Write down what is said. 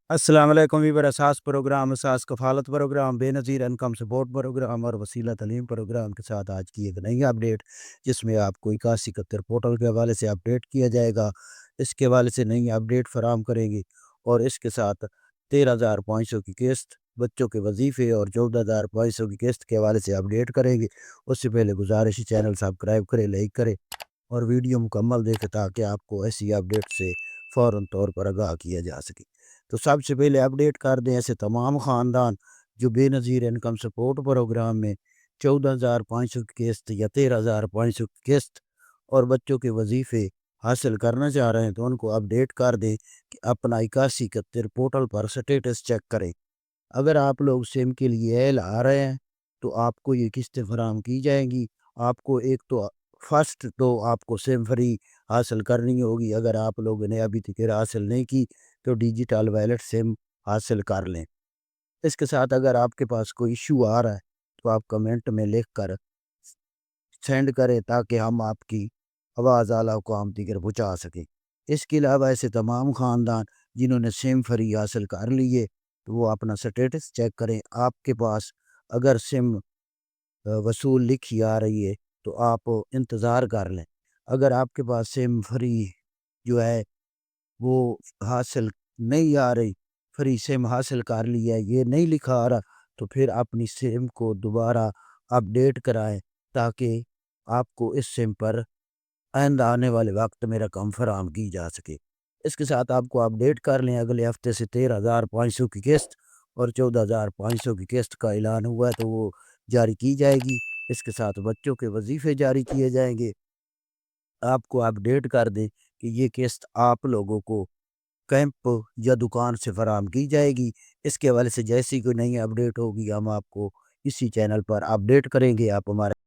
السلام علیکم ویور اساس پروگرام اساس کفالت پروگرام بے نظیر انکم سپورٹ پروگرام اور وسیلہ تعلیم پروگرام کے ساتھ آج کی ایک نئی اپڈیٹ جس میں آپ کو 8171 پورٹل کے حوالے سے اپڈیٹ کیا جائے گا۔ اس کے حوالے سے نئی اپڈیٹ فراہم کریں گے اور اس کے ساتھ 13,500 کی قسط بچوں کے وظیفے اور 14,500 کی قسط کے حوالے سے اپڈیٹ کریں گے۔ اس سے پہلے گزارش چینل سبسکرائب کریں، لائک کریں اور ویڈیو مکمل دیکھیں تاکہ آپ کو ایسی اپڈیٹ سے فوراً طور پر آگاہ کیا جا سکے۔ تو سب سے پہلے اپڈیٹ کر دیں ایسے تمام خاندان جو بے نظیر انکم سپورٹ پروگرام میں 14,500 کی قسط یا 13,500 کی قسط اور بچوں کے وظیفے حاصل کرنا چاہ رہے ہیں تو ان کو اپڈیٹ کر دیں کہ اپنا 8171 پورٹل پر سٹیٹس چیک کریں۔ اگر آپ لوگ سم کے لیے ایل آ رہے ہیں تو آپ کو یہ قسطیں فراہم کی جائیں گی۔ آپ کو ایک تو فرسٹ تو آپ کو سم فری حاصل کرنی ہوگی۔ اگر آپ لوگوں نے ابھی تک حاصل نہیں کی تو ڈیجیٹل ویلٹ سم حاصل کر لیں۔ اس کے ساتھ اگر آپ کے پاس کوئی ایشو آ رہا ہے تو آپ کمنٹ میں لکھ کر سینڈ کریں تاکہ ہم آپ کی آواز اعلیٰ مقام تک پہنچا سکیں۔ اس کے علاوہ ایسے تمام خاندان جنہوں نے سم فری حاصل کر لیے تو وہ اپنا سٹیٹس چیک کریں۔ آپ کے پاس اگر سم وصول لکھی آ رہی ہے تو آپ انتظار کر لیں۔ اگر آپ کے پاس سم فری جو ہے وہ حاصل نہیں آ رہی، فری سم حاصل کر لیا ہے، یہ نہیں لکھا آ رہا تو پھر اپنی سم کو دوبارہ اپڈیٹ کرائیں تاکہ آپ کو اس سم پر آئندہ آنے والے وقت میں رقم فراہم کی جا سکے۔ اس کے ساتھ آپ کو اپڈیٹ کر لیں اگلے ہفتے سے 13,500 کی قسط اور 14,500 کی قسط کا اعلان ہوا ہے تو وہ جاری کی جائے گی۔ اس کے ساتھ بچوں کے وظیفے جاری کیے جائیں گے۔ آپ کو اپڈیٹ کر دیں کہ یہ قسط آپ لوگوں کو کیمپ یا دکان سے فراہم کی جائے گی۔ اس کے حوالے سے جیسی کوئی نئی اپڈیٹ ہوگی ہم آپ کو اسی چینل پر اپڈیٹ کریں گے۔ آپ ہمارے